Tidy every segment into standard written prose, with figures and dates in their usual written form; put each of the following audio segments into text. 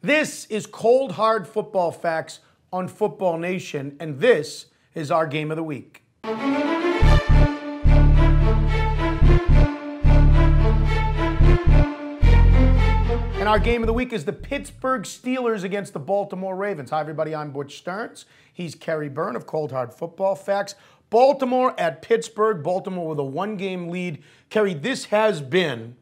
This is Cold Hard Football Facts on Football Nation, and this is our game of the week. And our game of the week is the Pittsburgh Steelers against the Baltimore Ravens. Hi, everybody. I'm Butch Stearns. He's Kerry Byrne of Cold Hard Football Facts. Baltimore at Pittsburgh. Baltimore with a one-game lead. Kerry, this has been,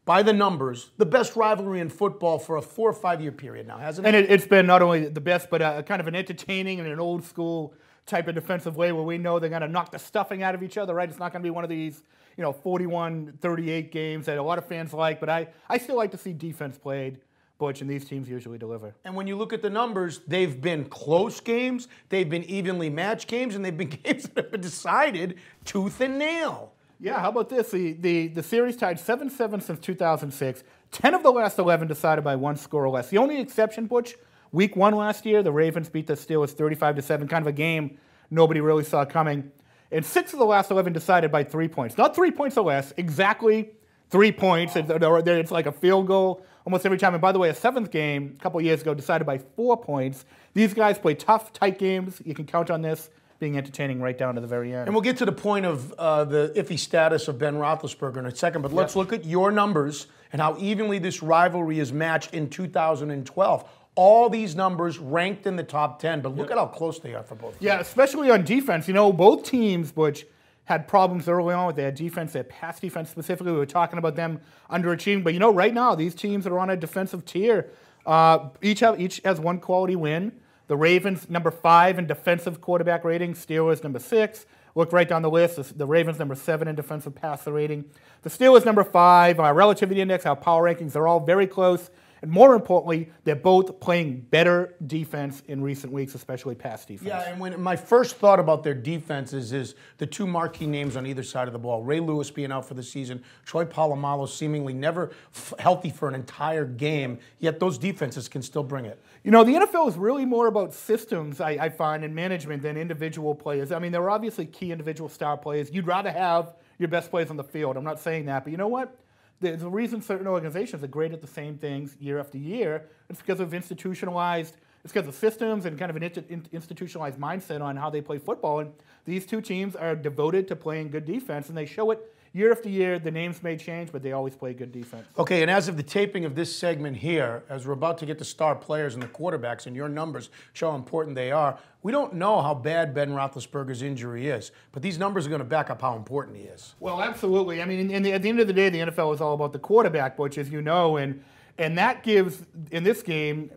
by the numbers, the best rivalry in football for a 4 or 5 year period now, hasn't it? And it's been not only the best, but kind of an entertaining and an old school type of defensive way where we know they're going to knock the stuffing out of each other, right? It's not going to be one of these, 41-38 games that a lot of fans like, but I still like to see defense played, Butch, and these teams usually deliver. And when you look at the numbers, they've been close games, they've been evenly matched games, and they've been games that have been decided tooth and nail. Yeah, how about this? The series tied 7-7 since 2006. 10 of the last 11 decided by one score or less. The only exception, Butch, Week 1 last year, the Ravens beat the Steelers 35-7, kind of a game nobody really saw coming. And 6 of the last 11 decided by 3 points. Not 3 points or less, exactly 3 points. It's like a field goal almost every time. And by the way, a 7th game a couple years ago decided by 4 points. These guys play tough, tight games. You can count on this being entertaining right down to the very end. And we'll get to the point of the iffy status of Ben Roethlisberger in a second, but let's look at your numbers and how evenly this rivalry is matched in 2012. All these numbers ranked in the top 10, but look at how close they are for both teams. Yeah, especially on defense. Both teams, Butch, had problems early on with their defense, their pass defense specifically. We were talking about them underachieving, but right now these teams are on a defensive tier. Each has one quality win. The Ravens, number 5 in defensive quarterback rating. Steelers, number 6. Look right down the list. The Ravens, number 7 in defensive passer rating. The Steelers, number 5. Our relativity index, our power rankings, they're all very close. And more importantly, they're both playing better defense in recent weeks, especially pass defense. Yeah, and when my first thought about their defenses is the two marquee names on either side of the ball. Ray Lewis being out for the season, Troy Polamalu seemingly never healthy for an entire game, yet those defenses can still bring it. The NFL is really more about systems, I find, and management than individual players. I mean, there are obviously key individual star players. You'd rather have your best players on the field. I'm not saying that, but you know what? There's a reason certain organizations are great at the same things year after year. It's because of it's because of systems and kind of an institutionalized mindset on how they play football. And these two teams are devoted to playing good defense, and they show it year after year. The names may change, but they always play good defense. Okay, and as of the taping of this segment here, as we're about to get the star players and the quarterbacks, and your numbers show how important they are, we don't know how bad Ben Roethlisberger's injury is, but these numbers are going to back up how important he is. Well, absolutely. I mean, at the end of the day, the NFL is all about the quarterback, Butch, as you know, and that gives, in this game,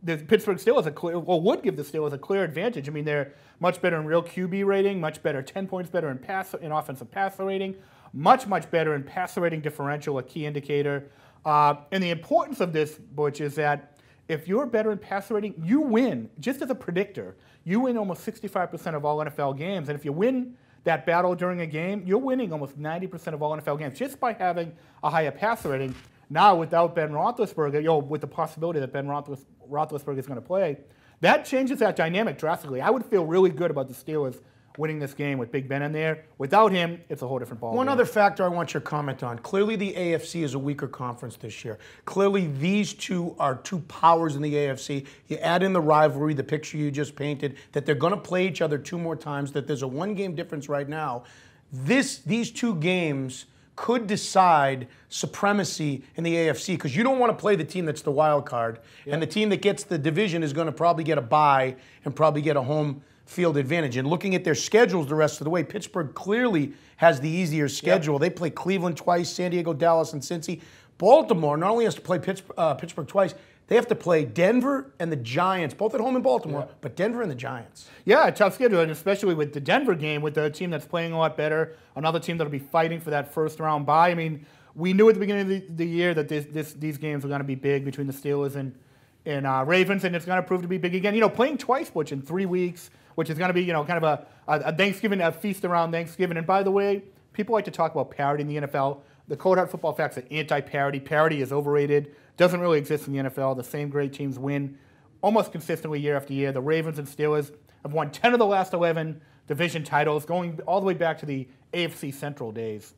the Pittsburgh Steelers would give the Steelers a clear advantage. I mean, they're much better in real QB rating, much better, 10 points better in offensive passer rating, much better in passer rating differential, a key indicator. And the importance of this, Butch, is that if you're better in passer rating, you win. Just as a predictor, you win almost 65% of all NFL games. And if you win that battle during a game, you're winning almost 90% of all NFL games just by having a higher passer rating. Now, without Ben Roethlisberger, with the possibility that Ben Roethlisberger is going to play, that changes that dynamic drastically. I would feel really good about the Steelers winning this game with Big Ben in there. Without him, it's a whole different ball. One other factor I want your comment on. Clearly the AFC is a weaker conference this year. Clearly these two are two powers in the AFC. You add in the rivalry, the picture you just painted, that they're going to play each other 2 more times, that there's a 1-game difference right now. These 2 games could decide supremacy in the AFC, because you don't want to play the team that's the wild card, and the team that gets the division is going to probably get a bye and probably get a home field advantage. And looking at their schedules the rest of the way, Pittsburgh clearly has the easier schedule. They play Cleveland twice, San Diego, Dallas, and Cincy. Baltimore not only has to play Pittsburgh twice, they have to play Denver and the Giants, both at home in Baltimore, but Denver and the Giants. Yeah, a tough schedule, and especially with the Denver game, with the team that's playing a lot better, another team that'll be fighting for that first-round bye. I mean, we knew at the beginning of the year that these games were going to be big between the Steelers and Ravens, and it's going to prove to be big again. Playing twice, Butch, in 3 weeks, which is going to be, kind of a Thanksgiving, a feast around Thanksgiving. And by the way, people like to talk about parity in the NFL. The Cold Hard Football Facts are anti-parity. Parity is overrated. Doesn't really exist in the NFL. The same great teams win almost consistently year after year. The Ravens and Steelers have won 10 of the last 11 division titles, going all the way back to the AFC Central days.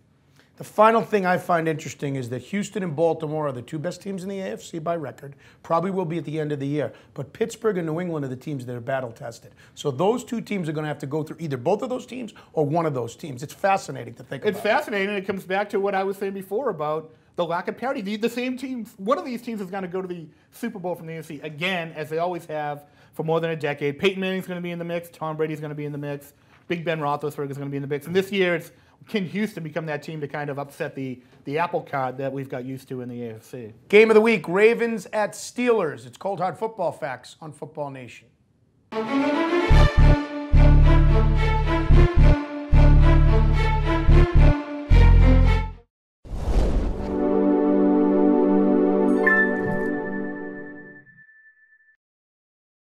The final thing I find interesting is that Houston and Baltimore are the two best teams in the AFC by record, probably will be at the end of the year. But Pittsburgh and New England are the teams that are battle tested. So those two teams are going to have to go through either both of those teams or one of those teams. It's fascinating to think about. It's fascinating, and it comes back to what I was saying before about the lack of parity. The same teams, one of these teams is going to go to the Super Bowl from the AFC again, as they always have for more than a decade. Peyton Manning's going to be in the mix. Tom Brady's going to be in the mix. Big Ben Roethlisberger is going to be in the mix. And this year, can Houston become that team to kind of upset the apple cart that we've got used to in the AFC? Game of the week, Ravens at Steelers. It's Cold Hard Football Facts on Football Nation.